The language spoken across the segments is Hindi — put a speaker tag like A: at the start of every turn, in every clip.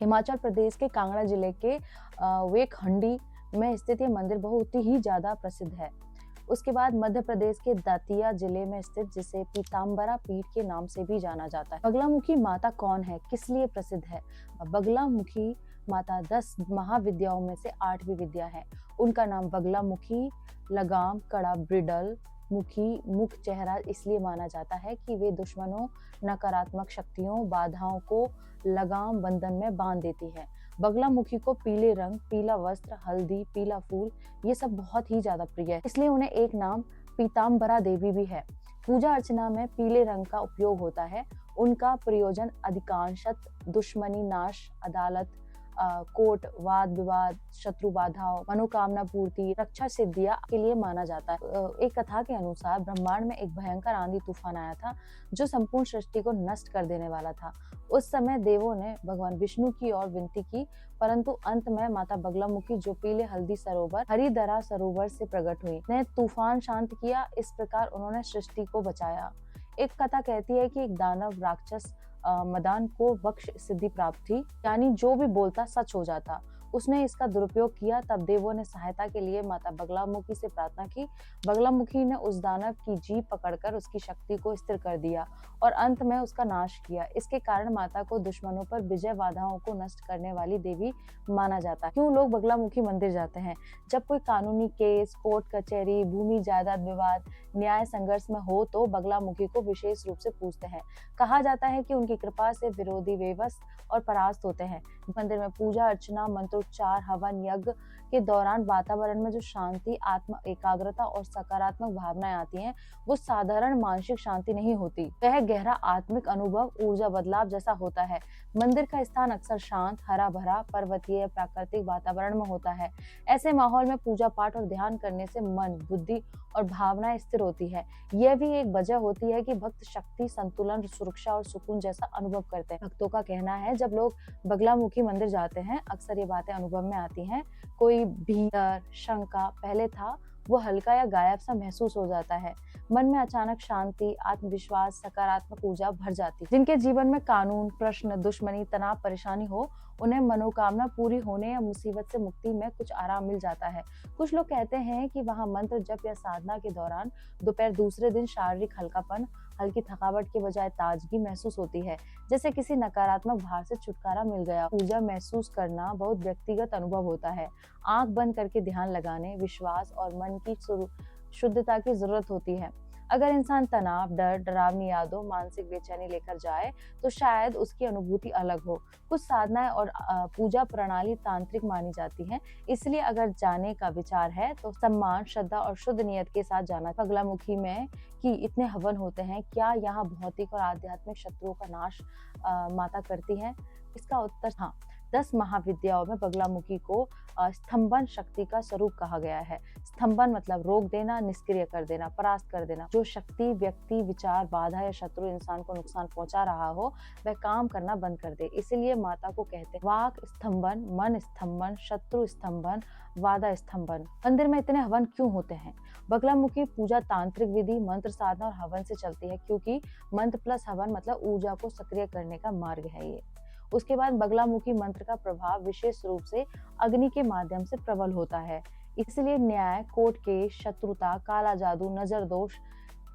A: हिमाचल प्रदेश के कांगड़ा जिले के वेखंडी में स्थित ये मंदिर बहुत ही ज्यादा प्रसिद्ध है। उसके बाद मध्य प्रदेश के दातिया जिले में स्थित, जिसे पीताम्बरा पीठ के नाम से भी जाना जाता है। बगलामुखी माता कौन है, किस लिए प्रसिद्ध है? बगलामुखी माता 10 महाविद्याओं में से 8वीं विद्या है। उनका नाम बगलामुखी, लगाम, कड़ा, ब्रिडल, मुखी, मुख, चेहरा इसलिए माना जाता है कि वे दुश्मनों, नकारात्मक शक्तियों, बाधाओं को लगाम बंधन में बांध देती है। बगलामुखी को पीले रंग, पीला वस्त्र, हल्दी, पीला फूल ये सब बहुत ही ज्यादा प्रिय है, इसलिए उन्हें एक नाम पीताम्बरा देवी भी है। पूजा अर्चना में पीले रंग का उपयोग होता है। उनका प्रयोजन अधिकांशतः दुश्मनी नाश, अदालत, कोर्ट, वाद विवाद, शत्रु बाधाओं, मनोकामना पूर्ति, रक्षा सिद्धियां के लिए माना जाता है। एक कथा के अनुसार ब्रह्मांड में एक भयंकर आंधी तूफान आया था जो संपूर्ण सृष्टि को नष्ट कर देने वाला था। उस समय देवों ने भगवान विष्णु की ओर विनती की, परंतु अंत में माता बगलामुखी जो पीले हल्दी सरोवर हरिदरा सरोवर से प्रकट हुई ने तूफान शांत किया। इस प्रकार उन्होंने सृष्टि को बचाया। एक कथा कहती है कि एक दानव राक्षस मदान को वक्ष सिद्धि प्राप्त थी, यानी जो भी बोलता सच हो जाता। उसने इसका दुरुपयोग किया, तब देवों ने सहायता के लिए माता बगलामुखी से प्रार्थना की। बगलामुखी ने उस दानव की जीभ पकड़कर उसकी शक्ति को स्थिर कर दिया और अंत में उसका नाश किया। इसके कारण माता को दुश्मनों पर विजय, बाधाओं को नष्ट करने वाली देवी माना जाता है। क्यों लोग बगलामुखी मंदिर जाते हैं? जब कोई कानूनी केस, कोर्ट कचहरी, भूमि जायदाद विवाद, न्याय संघर्ष में हो तो बगलामुखी को विशेष रूप से पूजते हैं। कहा जाता है कि उनकी कृपा से विरोधी बेबस और परास्त होते हैं। मंदिर में पूजा अर्चना, मंत्रोच्चार, हवन, यज्ञ के दौरान वातावरण में जो शांति, आत्म एकाग्रता और सकारात्मक भावनाएं आती हैं, वो साधारण मानसिक शांति नहीं होती। वह गहरा आत्मिक अनुभव, ऊर्जा बदलाव जैसा होता है। मंदिर का स्थान अक्सर शांत, हरा भरा, पर्वतीय, प्राकृतिक वातावरण में होता है। ऐसे माहौल में पूजा पाठ और ध्यान करने से मन, बुद्धि और भावनाएं स्थिर होती है। यह भी एक वजह होती है कि भक्त शक्ति, संतुलन, सुरक्षा और सुकून जैसा अनुभव करते हैं। भक्तों का कहना है जब लोग बगलामुखी मंदिर जाते हैं, अक्सर ये बातें अनुभव में आती हैं। कोई भी डर, शंका पहले था वो हल्का या गायब सा महसूस हो जाता है। मन में अचानक शांति, आत्मविश्वास, सकारात्मक ऊर्जा भर जाती है। जिनके जीवन में कानून, प्रश्न, दुश्मनी, तनाव, परेशानी हो, उन्हें मनोकामना पूरी होने या मुसीबत से मुक्ति में कुछ आराम मिल जाता है। कुछ लोग कहते हैं कि वहां मंत्र जप या साधना के दौरान दोपहर दूसरे दिन शारीरिक हल्कापन, हल्की थकावट के बजाय ताजगी महसूस होती है, जैसे किसी नकारात्मक भार से छुटकारा मिल गया। ऊर्जा महसूस करना बहुत व्यक्तिगत अनुभव होता है। आंख बंद करके ध्यान लगाने, विश्वास और मन की शुद्धता की जरूरत होती है। अगर इंसान तनाव, डर, डरावनी यादों, मानसिक बेचैनी लेकर जाए तो शायद उसकी अनुभूति अलग हो। कुछ साधनाएं और पूजा प्रणाली तांत्रिक मानी जाती हैं, इसलिए अगर जाने का विचार है तो सम्मान, श्रद्धा और शुद्ध नियत के साथ जाना। बगलामुखी में कि इतने हवन होते हैं, क्या यहाँ भौतिक और आध्यात्मिक शत्रुओं का नाश माता करती है? इसका उत्तर हाँ। 10 महाविद्याओं में बगलामुखी को स्तंभन शक्ति का स्वरूप कहा गया है। स्तंभन मतलब रोक देना, निष्क्रिय कर देना, परास्त कर देना। जो शक्ति, व्यक्ति, विचार, बाधा या शत्रु इंसान को नुकसान पहुंचा रहा हो, वह काम करना बंद कर दे। इसीलिए माता को कहते हैं वाक स्तंभन, मन स्तंभन, शत्रु स्तंभन, वादा स्तंभन। मंदिर में इतने हवन क्यों होते हैं? बगलामुखी पूजा तांत्रिक विधि, मंत्र, साधना और हवन से चलती है, क्योंकि मंत्र प्लस हवन मतलब ऊर्जा को सक्रिय करने का मार्ग है ये। उसके बाद बगलामुखी मंत्र का प्रभाव विशेष रूप से अग्नि के माध्यम से प्रबल होता है। इसलिए न्याय, कोर्ट केस, शत्रुता, काला जादू, नजर दोष,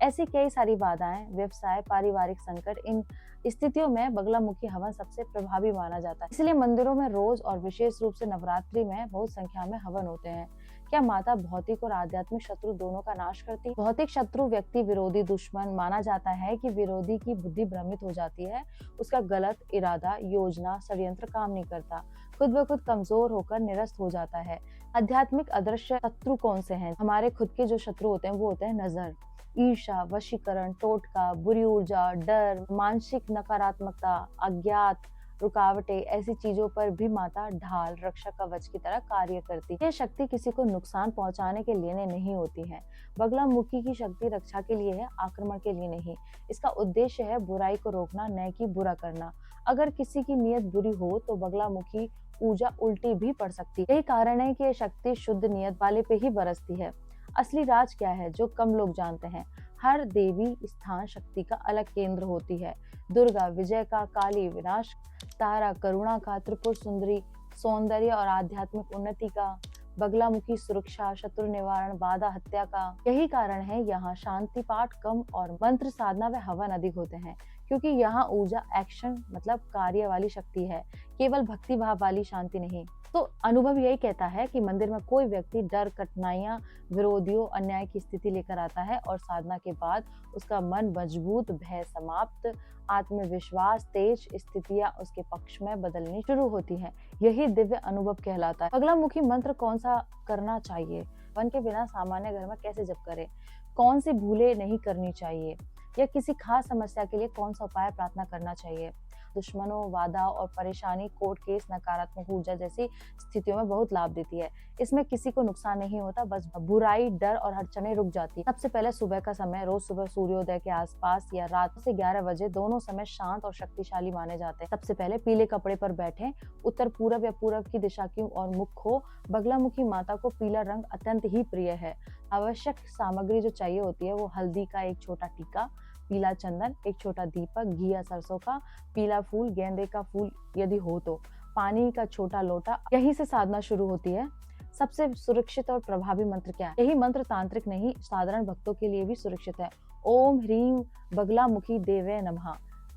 A: ऐसी कई सारी बाधाएं, व्यवसाय, पारिवारिक संकट, इन स्थितियों में बगलामुखी हवन सबसे प्रभावी माना जाता है। इसलिए मंदिरों में रोज और विशेष रूप से नवरात्रि में बहुत संख्या में हवन होते हैं। क्या माता भौतिक और आध्यात्मिक शत्रु दोनों का नाश करती है? भौतिक शत्रु व्यक्ति, विरोधी, दुश्मन माना जाता है कि विरोधी की बुद्धि भ्रमित हो जाती है, उसका गलत इरादा, योजना, षड्यंत्र काम नहीं करता, खुद ब खुद कमजोर होकर निरस्त हो जाता है। आध्यात्मिक अदृश्य शत्रु कौन से हैं? हमारे खुद के जो शत्रु होते हैं वो होते हैं नजर, ईर्ष्या, वशीकरण, टोटका, बुरी ऊर्जा, डर, मानसिक नकारात्मकता, अज्ञात, रुकावटें, ऐसी चीजों पर भी माता ढाल, रक्षा कवच की तरह कार्य करती है। यह शक्ति किसी को नुकसान पहुंचाने के लिए नहीं होती है। बगलामुखी की शक्ति रक्षा के लिए है, आक्रमण के लिए नहीं। इसका उद्देश्य है बुराई को रोकना, न कि बुरा करना। अगर किसी की नीयत बुरी हो तो बगलामुखी पूजा उल्टी भी पड़ सकती है। यही कारण है कि यह शक्ति शुद्ध नियत वाले पे ही बरसती है। असली राज क्या है जो कम लोग जानते हैं? हर देवी स्थान शक्ति का अलग केंद्र होती है। दुर्गा विजय का, काली विनाश, तारा करुणा का, त्रिपुर सुंदरी सौंदर्य और आध्यात्मिक उन्नति का, बगलामुखी सुरक्षा, शत्रु निवारण, बाधा हत्या का। यही कारण है यहाँ शांति पाठ कम और मंत्र साधना व हवन अधिक होते हैं, क्योंकि यहाँ ऊर्जा एक्शन मतलब कार्य वाली शक्ति है, केवल भक्ति भाव वाली शांति नहीं। तो अनुभव यही कहता है कि मंदिर में कोई व्यक्ति डर, कठिनाइयां, विरोधियों, अन्याय की स्थिति लेकर आता है और साधना के बाद उसका मन मजबूत, भय समाप्त, आत्मविश्वास तेज, स्थितियां उसके पक्ष में बदलनी शुरू होती हैं। यही दिव्य अनुभव कहलाता है। बगलामुखी मंत्र कौन सा करना चाहिए? वन के बिना सामान्य घर में कैसे जप करें? कौन सी भूलें नहीं करनी चाहिए? या किसी खास समस्या के लिए कौन सा उपाय प्रार्थना करना चाहिए? दुश्मनों, बाधा और परेशानी, कोर्ट केस, नकारात्मक ऊर्जा जैसी स्थितियों में बहुत लाभ देती है। इसमें किसी को नुकसान नहीं होता, बस बुराई, डर और अड़चनें रुक जाती है। सबसे पहले सुबह का समय, रोज सुबह सूर्योदय के आसपास या रात से 11 बजे, दोनों समय शांत और शक्तिशाली माने जाते हैं। सबसे पहले पीले कपड़े पर बैठें, उत्तर पूरब या पूरब की दिशा की ओर मुख हो। बगलामुखी माता को पीला रंग अत्यंत ही प्रिय है। आवश्यक सामग्री जो चाहिए होती है वो हल्दी का एक छोटा टीका, पीला चंदन, एक छोटा दीपक, घी या सरसों का, पीला फूल, गेंदे का फूल यदि हो तो, पानी का छोटा लोटा। यहीं से साधना शुरू होती है। सबसे सुरक्षित और प्रभावी मंत्र क्या है? यही मंत्र तांत्रिक नहीं, साधारण भक्तों के लिए भी सुरक्षित है। ओम ह्रीम बगलामुखी देवे नमः।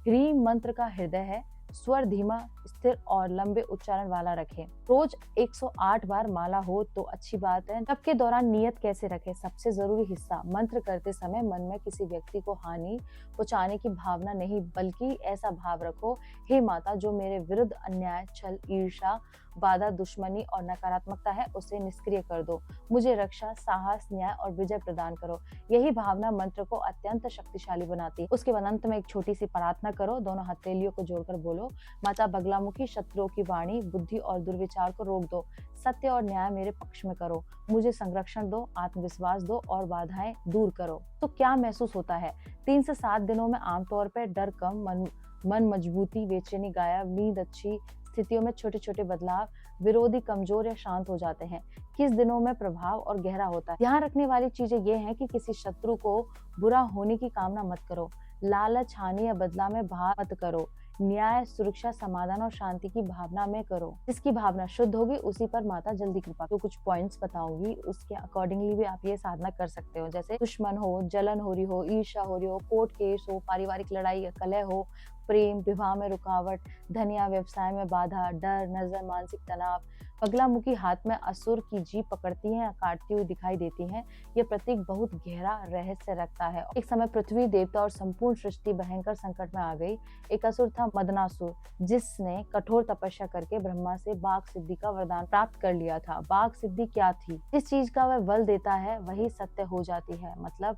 A: ह्रीम मंत्र का हृदय है। स्वर धीमा, स्थिर और लंबे उच्चारण वाला रखें। रोज 108 बार माला हो तो अच्छी बात है। तब के दौरान नियत कैसे रखें? सबसे जरूरी हिस्सा, मंत्र करते समय मन में किसी व्यक्ति को हानि पहुंचाने की भावना नहीं, बल्कि ऐसा भाव रखो, हे माता, जो मेरे विरुद्ध अन्याय, छल, ईर्ष्या, बाधा, दुश्मनी और नकारात्मकता है उसे निष्क्रिय कर दो। मुझे रक्षा, साहस, न्याय और विजय प्रदान करो। यही भावना मंत्र को अत्यंत शक्तिशाली बनाती है। उसके बाद अंत में एक छोटी सी प्रार्थना करो। दोनों हथेलियों को जोड़कर बोलो, माता बगलामुखी, शत्रुओं की वाणी, बुद्धि और दुर्विचार को रोक दो। सत्य और न्याय मेरे पक्ष में करो। मुझे संरक्षण दो, आत्मविश्वास दो और बाधाएं दूर करो। तो क्या महसूस होता है? 3 से 7 दिनों में आमतौर पर डर कम, मन मजबूती, बेचैनी गायब, नींद अच्छी, स्थितियों में छोटे छोटे बदलाव, विरोधी कमजोर या शांत हो जाते हैं। किस दिनों में प्रभाव और गहरा होता है? ध्यान रखने वाली चीजें ये हैं कि किसी शत्रु को बुरा होने की कामना मत करो। लालच, हानि या बदला में भाव मत करो। न्याय, सुरक्षा, समाधान और शांति की भावना में करो। जिसकी भावना शुद्ध होगी उसी पर माता जल्दी कृपा। तो कुछ पॉइंट्स बताऊंगी, उसके अकॉर्डिंगली भी आप ये साधना कर सकते हो। जैसे दुश्मन हो, जलन हो रही हो, ईर्ष्या हो रही हो, कोर्ट केस हो, पारिवारिक लड़ाई या कलह हो, प्रेम विवाह में रुकावट, धन या व्यवसाय में बाधा, डर, नजर, मानसिक तनाव। बगलामुखी हाथ में असुर की जीभ पकड़ती है या काटती हुई दिखाई देती है। यह प्रतीक बहुत गहरा रहस्य रखता है। एक समय पृथ्वी, देवता और संपूर्ण सृष्टि भयंकर संकट में आ गई। एक असुर था मदनासुर, जिसने कठोर तपस्या करके ब्रह्मा से बाघ सिद्धि का वरदान प्राप्त कर लिया था। बाघ सिद्धि क्या थी? जिस चीज का वह बल देता है वही सत्य हो जाती है। मतलब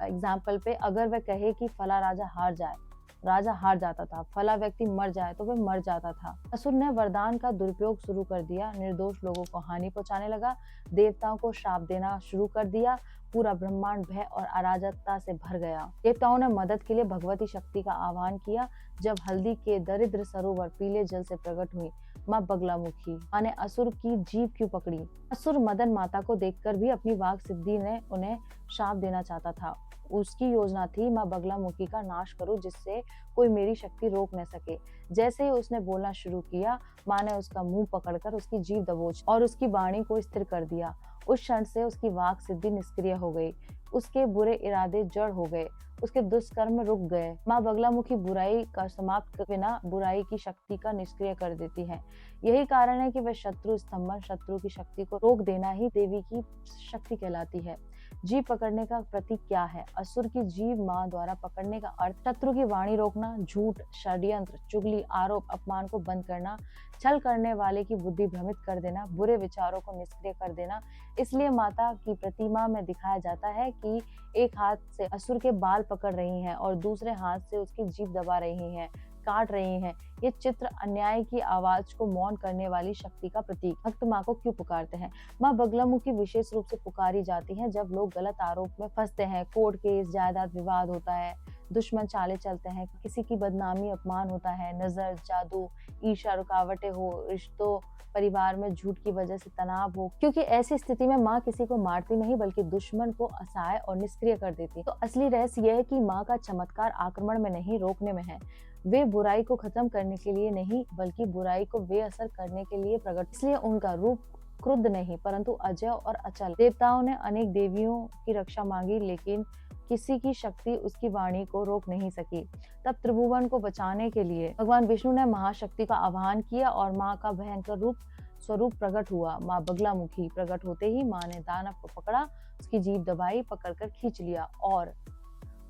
A: एग्जाम्पल पे अगर वह कहे कि फला राजा हार जाए, राजा हार जाता था। फला व्यक्ति मर जाए तो वह मर जाता था। असुर ने वरदान का दुरुपयोग शुरू कर दिया, निर्दोष लोगों को हानि पहुंचाने लगा, देवताओं को श्राप देना शुरू कर दिया। पूरा ब्रह्मांड भय और अराजकता से भर गया। देवताओं ने मदद के लिए भगवती शक्ति का आह्वान किया। जब हल्दी के दरिद्र सरोवर पीले जल से प्रकट हुई माँ बगलामुखी, माँ ने असुर की जीभ क्यों पकड़ी? असुर मदन माता को देखकर भी अपनी वाक सिद्धि ने उन्हें श्राप देना चाहता था। उसकी योजना थी, माँ बगलामुखी का नाश करो जिससे कोई मेरी शक्ति रोक न सके। जैसे ही उसने बोलना शुरू किया, माँ ने उसका मुंह पकड़कर उसकी जीभ दबोच और उसकी वाणी को स्थिर कर दिया। उस क्षण से उसकी वाक सिद्धि निष्क्रिय हो गई। उसके बुरे इरादे जड़ हो गए, उसके दुष्कर्म रुक गए। माँ बगलामुखी बुराई का समाप्त बिना बुराई की शक्ति का निष्क्रिय कर देती है। यही कारण है कि वह शत्रु स्तंभन, शत्रु की शक्ति को रोक देना ही देवी की शक्ति कहलाती है। जीभ पकड़ने का प्रतीक क्या है? असुर की जीभ माँ द्वारा पकड़ने का अर्थ शत्रु की वाणी रोकना, झूठ, षड्यंत्र, चुगली, आरोप, अपमान को बंद करना, छल करने वाले की बुद्धि भ्रमित कर देना, बुरे विचारों को निष्क्रिय कर देना। इसलिए माता की प्रतिमा में दिखाया जाता है कि एक हाथ से असुर के बाल पकड़ रही हैं और दूसरे हाथ से उसकी जीभ दबा रही हैं। काट रही हैं। ये चित्र अन्याय की आवाज को मौन करने वाली शक्ति का प्रतीक। भक्त माँ को क्यों पुकारते हैं? माँ बगलामुखी विशेष रूप से पुकारी जाती हैं जब लोग गलत आरोप में फंसते हैं, कोर्ट केस, जायदाद विवाद होता है, दुश्मन चाले चलते हैं, किसी की बदनामी अपमान होता है, नजर, जादू, ईर्ष्या, रुकावटें हो, रिश्तों, परिवार में झूठ की वजह से तनाव हो। क्योंकि ऐसी स्थिति में माँ किसी को मारती नहीं बल्कि दुश्मन को असहाय और निष्क्रिय कर देती। तो असली रहस्य यह है कि माँ का चमत्कार आक्रमण में नहीं, रोकने में है। वे बुराई को खत्म करने के लिए नहीं बल्कि बुराई को बेअसर करने के लिए प्रकट, इसलिए उनका रूप क्रुद्ध नहीं परंतु अजय और अचल। देवताओं ने अनेक देवियों की रक्षा मांगी लेकिन किसी की शक्ति उसकी वाणी को रोक नहीं सकी। तब त्रिभुवन को बचाने के लिए भगवान विष्णु ने महाशक्ति का आह्वान किया और माँ का भयंकर स्वरूप प्रकट हुआ। माँ बगलामुखी प्रकट होते ही माँ ने दानव को पकड़ा, उसकी जीभ दबाई, पकड़कर खींच लिया और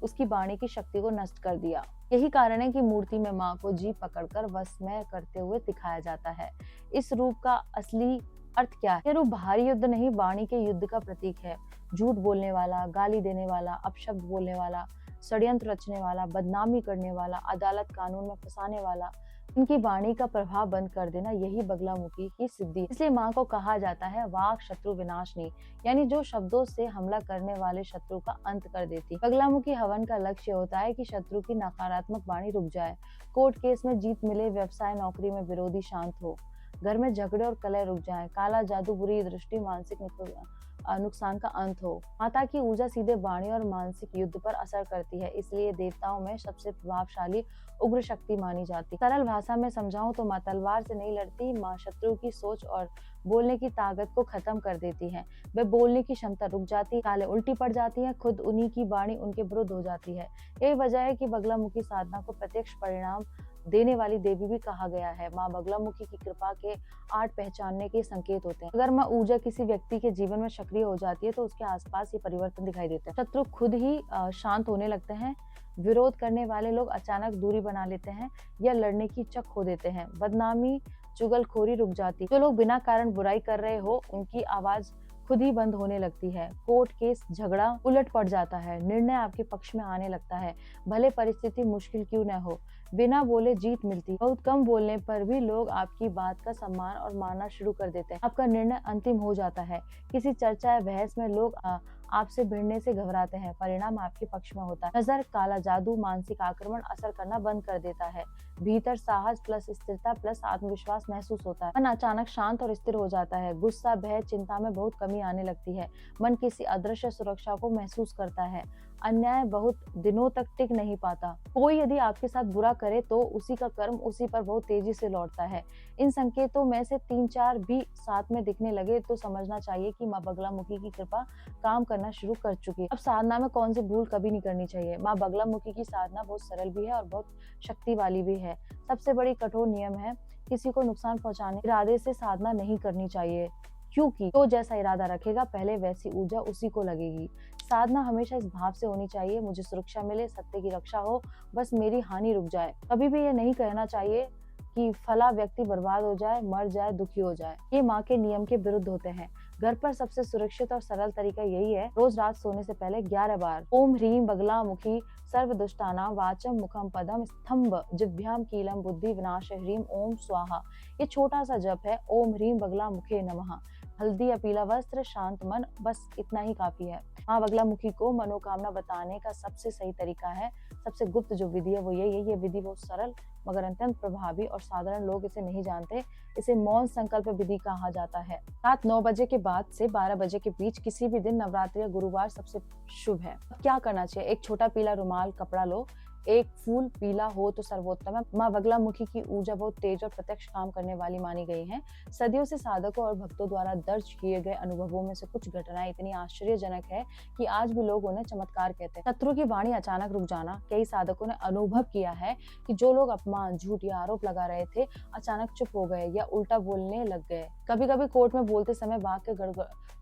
A: उसकी वाणी की शक्ति को नष्ट कर दिया। यही कारण है कि मूर्ति में माँ को जीभ पकड़कर वशमय करते हुए दिखाया जाता है। इस रूप का असली अर्थ क्या है? यह रूप बाहरी युद्ध नहीं, वाणी के युद्ध का प्रतीक है। झूठ बोलने वाला, गाली देने वाला, अपशब्द बोलने वाला, षड्यंत्र रचने वाला, बदनामी करने वाला, अदालत कानून में फंसाने वाला, इनकी वाणी का प्रभाव बंद कर देना, यही बगलामुखी की सिद्धि। इसलिए माँ को कहा जाता है वाक शत्रु विनाशनी, यानी जो शब्दों से हमला करने वाले शत्रु का अंत कर देती। बगलामुखी हवन का लक्ष्य होता है कि शत्रु की नकारात्मक वाणी रुक जाए, कोर्ट केस में जीत मिले, व्यवसाय नौकरी में विरोधी शांत हो, घर में झगड़े और कलह रुक जाएं, काला जादू, बुरी दृष्टि, मानसिक नुकसान का अंत हो। माता की ऊर्जा सीधे वाणी और मानसिक युद्ध पर असर करती है, इसलिए देवताओं में सबसे प्रभावशाली उग्र शक्ति मानी जाती। सरल भाषा में समझाऊं तो माँ तलवार से नहीं लड़ती, माँ शत्रु की सोच और बोलने की ताकत को खत्म कर देती है। वे बोलने की क्षमता रुक जाती, चालें उल्टी पड़ जाती हैं, खुद उन्हीं की वाणी उनके विरुद्ध हो जाती है। यही वजह है कि बगलामुखी साधना को प्रत्यक्ष परिणाम देने वाली देवी भी कहा गया है। माँ बगलामुखी की कृपा के 8 पहचानने के संकेत होते हैं। अगर माँ ऊर्जा किसी व्यक्ति के जीवन में सक्रिय हो जाती है तो उसके आसपास ये परिवर्तन दिखाई देते हैं। शत्रु खुद ही शांत होने लगते हैं, विरोध करने वाले लोग अचानक दूरी बना लेते हैं या लड़ने की इच्छा खो देते हैं, बदनामी, चुगलखोरी रुक जाती, जो लोग बिना कारण बुराई कर रहे हो उनकी आवाज खुद ही बंद होने लगती है, कोर्ट केस झगड़ा उलट पड़ जाता है, निर्णय आपके पक्ष में आने लगता है, भले परिस्थिति मुश्किल क्यों न हो, बिना बोले जीत मिलती। बहुत कम बोलने पर भी लोग आपकी बात का सम्मान और मानना शुरू कर देते हैं। आपका निर्णय अंतिम हो जाता है। किसी चर्चा या बहस में लोग आपसे भिड़ने से घबराते हैं, परिणाम आपके पक्ष में होता है। नजर, काला जादू, मानसिक आक्रमण असर करना बंद कर देता है, भीतर साहस प्लस स्थिरता प्लस आत्मविश्वास महसूस होता है, मन अचानक शांत और स्थिर हो जाता है, गुस्सा, भय, चिंता में बहुत कमी आने लगती है, मन किसी अदृश्य सुरक्षा को महसूस करता है, अन्याय बहुत दिनों तक टिक नहीं पाता, कोई यदि आपके साथ बुरा करे तो उसी का कर्म उसी पर बहुत तेजी से लौटता है। इन संकेतों में से 3-4 भी साथ में दिखने लगे तो समझना चाहिए कि माँ बगलामुखी की कृपा काम करना शुरू कर चुकी है। अब साधना में कौन सी भूल कभी नहीं करनी चाहिए। माँ बगलामुखी की साधना बहुत सरल भी है और बहुत शक्ति वाली भी है। सबसे बड़ी कठोर नियम है किसी को नुकसान पहुंचाने इरादे से साधना नहीं करनी चाहिए, क्योंकि तो जैसा इरादा रखेगा पहले वैसी ऊर्जा उसी को लगेगी। साधना हमेशा इस भाव से होनी चाहिए, मुझे सुरक्षा मिले, सत्य की रक्षा हो, बस मेरी हानि रुक जाए। कभी भी ये नहीं कहना चाहिए कि फला व्यक्ति बर्बाद हो जाए, मर जाए, दुखी हो जाए। ये माँ के नियम के विरुद्ध होते हैं। घर पर सबसे सुरक्षित और सरल तरीका यही है, रोज रात सोने से पहले 11 बार ओम ह्रीम बगलामुखी सर्व दुष्टानां वाचम मुखम पदम स्तंभ जिह्वाम कीलम बुद्धि विनाश ह्रीम ओम स्वाहा। ये छोटा सा जप है, ओम ह्रीम बगलामुखे नमः। हल्दी या पीला वस्त्र, शांत मन, बस इतना ही काफी है। माँ बगलामुखी को मनोकामना बताने का सबसे सही तरीका है, सबसे गुप्त जो विधि है वो यही है। ये विधि बहुत सरल मगर अत्यंत प्रभावी और साधारण लोग इसे नहीं जानते। इसे मौन संकल्प विधि कहा जाता है। रात 9 बजे के बाद से 12 बजे के बीच किसी भी दिन, नवरात्रि या गुरुवार सबसे शुभ है। क्या करना चाहिए? एक छोटा पीला रुमाल कपड़ा लो, एक फूल पीला हो तो सर्वोत्तम है। माँ बगलामुखी की ऊर्जा बहुत तेज और प्रत्यक्ष काम करने वाली मानी गई है। सदियों से साधकों और भक्तों द्वारा दर्ज किए गए अनुभवों में से कुछ घटनाएं इतनी आश्चर्यजनक है कि आज भी लोग उन्हें चमत्कार कहते हैं। शत्रु की वाणी अचानक रुक जाना, कई साधकों ने अनुभव किया है कि जो लोग अपमान, झूठ या आरोप लगा रहे थे अचानक चुप हो गए या उल्टा बोलने लग गए। कभी कभी कोर्ट में बोलते समय वाक्य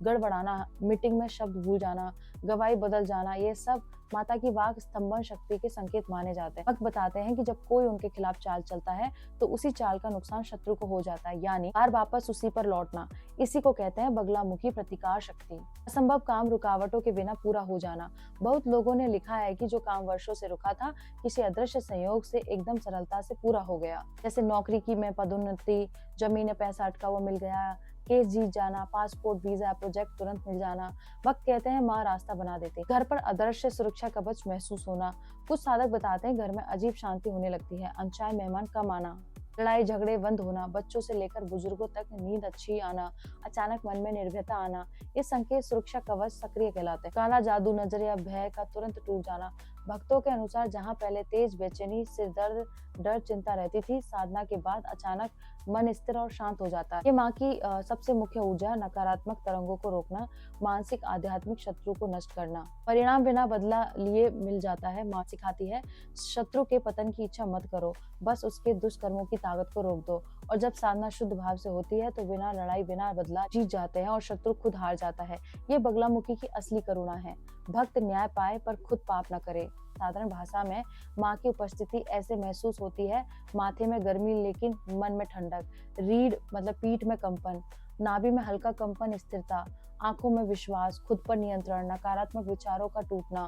A: गड़बड़ाना, मीटिंग में शब्द भूल जाना, गवाही बदल जाना, ये सब माता की वाक स्तंभन शक्ति के संकेत माने जाते हैं। भक्त बताते हैं कि जब कोई उनके खिलाफ चाल चलता है तो उसी चाल का नुकसान शत्रु को हो जाता है, यानी बार वापस उसी पर लौटना। इसी को कहते हैं बगलामुखी प्रतिकार शक्ति। असंभव काम रुकावटों के बिना पूरा हो जाना। बहुत लोगों ने लिखा है कि जो काम वर्षों से रुका था, किसी अदृश्य संयोग से एकदम सरलता से पूरा हो गया। जैसे नौकरी की में पदोन्नति, जमीन पैसा अटका हुआ मिल गया, केस जीत जाना, पासपोर्ट, वीजा, प्रोजेक्ट तुरंत मिल जाना। वक्त कहते हैं माँ रास्ता बना देती। घर पर अदृश्य सुरक्षा कवच महसूस होना। कुछ साधक बताते हैं घर में अजीब शांति होने लगती है, अनचाहे मेहमान कम आना, लड़ाई झगड़े बंद होना, बच्चों से लेकर बुजुर्गों तक नींद अच्छी आना, अचानक मन में निर्भयता आना। ये संकेत सुरक्षा कवच सक्रिय कहलाते हैं। काला जादू, नजर या भय का तुरंत टूट जाना। भक्तों के अनुसार जहां पहले तेज बेचैनी, सिर दर्द, डर, चिंता रहती थी, साधना के बाद अचानक मन स्थिर और शांत हो जाता है। ये माँ की सबसे मुख्य ऊर्जा, नकारात्मक तरंगों को रोकना, मानसिक आध्यात्मिक शत्रु को नष्ट करना। परिणाम बिना बदला लिए मिल जाता है। माँ सिखाती है शत्रु के पतन की इच्छा मत करो, बस उसके दुष्कर्मों की ताकत को रोक दो। और जब साधना शुद्ध भाव से होती है तो बिना लड़ाई, बिना बदला जीत जाते हैं और शत्रु खुद हार जाता है। ये बगलामुखी की असली करुणा है। भक्त न्याय पाए पर खुद पाप न करे। साधारण भाषा में माँ की उपस्थिति ऐसे महसूस होती है, माथे में गर्मी लेकिन मन में ठंडक, रीढ़ मतलब पीठ में कंपन, नाभि में हल्का कंपन, स्थिरता, आंखों में विश्वास, खुद पर नियंत्रण, नकारात्मक विचारों का टूटना।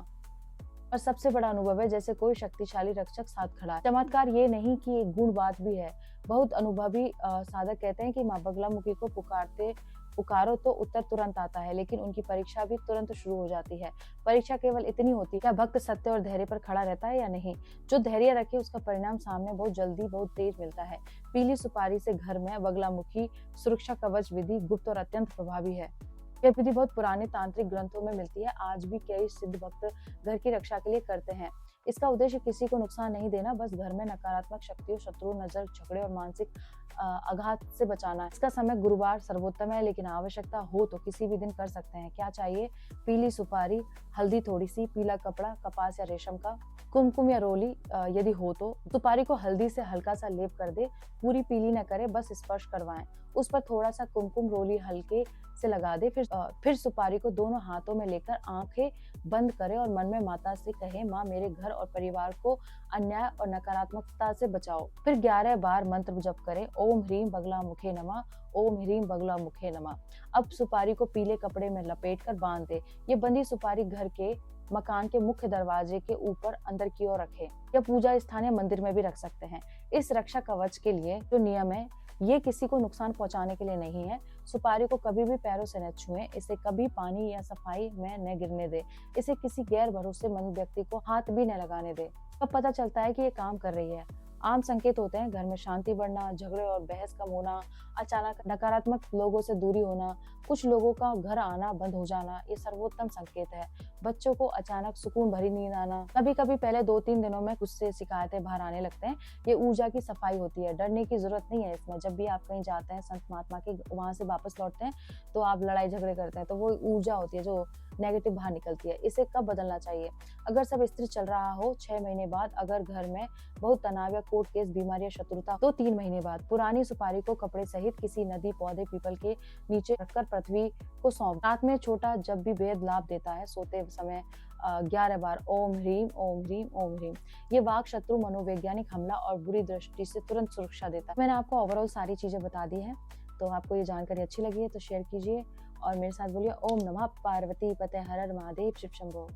A: और सबसे बड़ा अनुभव है जैसे कोई शक्तिशाली रक्षक साथ खड़ा है। चमत्कार ये नहीं कि एक गुण बात भी है। बहुत अनुभवी साधक कहते हैं कि माँ बगलामुखी को पुकारो तो उत्तर तुरंत आता है, लेकिन उनकी परीक्षा भी तुरंत शुरू हो जाती है। परीक्षा केवल इतनी होती है, क्या भक्त सत्य और धैर्य पर खड़ा रहता है या नहीं। जो धैर्य रखे उसका परिणाम सामने बहुत जल्दी, बहुत तेज मिलता है। पीली सुपारी से घर में बगलामुखी सुरक्षा कवच विधि गुप्त और अत्यंत प्रभावी है। यह विधि बहुत पुराने तांत्रिक ग्रंथों में मिलती है। आज भी कई सिद्ध भक्त घर की रक्षा के लिए करते हैं। इसका उद्देश्य किसी को नुकसान नहीं देना, बस घर में नकारात्मक शक्तियों, शत्रु, नजर, झगड़े और मानसिक आघात से बचाना। इसका समय गुरुवार सर्वोत्तम है, लेकिन आवश्यकता हो तो किसी भी दिन कर सकते हैं। क्या चाहिए? पीली सुपारी, हल्दी थोड़ी सी, पीला कपड़ा, कपास या रेशम का, कुमकुम या रोली यदि हो तो। सुपारी को हल्दी से हल्का सा लेप कर दे, पूरी पीली न करे, बस स्पर्श करवाएं। उस पर थोड़ा सा कुमकुम रोली हल्के से लगा दे। फिर सुपारी को दोनों हाथों में लेकर आंखें बंद करे और मन में माता से कहे, माँ मेरे घर और परिवार को अन्याय और नकारात्मकता से बचाओ। फिर 11 बार मंत्र जप करें, ओम ह्रीम बगलामुखे नमः, ओम ह्रीम बगलामुखे नमः। अब सुपारी को पीले कपड़े में लपेट कर बांध दे। ये बंधी सुपारी घर के मकान के मुख्य दरवाजे के ऊपर अंदर की ओर रखें या पूजा स्थान या मंदिर में भी रख सकते हैं। इस रक्षा कवच के लिए जो नियम है, ये किसी को नुकसान पहुंचाने के लिए नहीं है। सुपारी को कभी भी पैरों से न छुएं, इसे कभी पानी या सफाई में न गिरने दे, इसे किसी गैर भरोसेमंद व्यक्ति को हाथ भी न लगाने दे। तब पता चलता है कि ये काम कर रही है। आम संकेत होते हैं घर में शांति बढ़ना, झगड़े और बहस कम होना, अचानक नकारात्मक लोगों से दूरी होना, कुछ लोगों का घर आना बंद हो जाना। ये सर्वोत्तम संकेत है। बच्चों को अचानक सुकून भरी नींद आना, कभी कभी पहले 2-3 दिनों में गुस्से, शिकायतें बाहर आने लगते हैं। ये ऊर्जा की सफाई होती है। डरने की जरूरत नहीं है इसमें। जब भी आप कहीं जाते हैं, संत महात्मा के वहां से वापस लौटते हैं तो आप लड़ाई झगड़े करते हैं, तो वो ऊर्जा होती है जो नेगेटिव बाहर निकलती है। इसे कब बदलना चाहिए? अगर सब स्थिर चल रहा हो 6 महीने बाद, अगर घर में बहुत तनाव या कोर्ट केस, बीमारी या शत्रुता तो 3 महीने बाद। पुरानी सुपारी को कपड़े सहित किसी नदी, पौधे, पीपल के नीचे रखकर पृथ्वी को सौंप। रात में छोटा जब भी बेहद लाभ देता है, सोते समय 11 बार ओम ह्रीम ओम ह्रीम ओम ह्रीम। ये वाक शत्रु, मनोवैज्ञानिक हमला और बुरी दृष्टि से तुरंत सुरक्षा देता है। मैंने आपको ओवरऑल सारी चीजें बता दी हैं। तो आपको ये जानकारी अच्छी लगी है तो शेयर कीजिए और मेरे साथ बोलिए ओम नमः पार्वती पते हर हर महादेव शिव शंभो।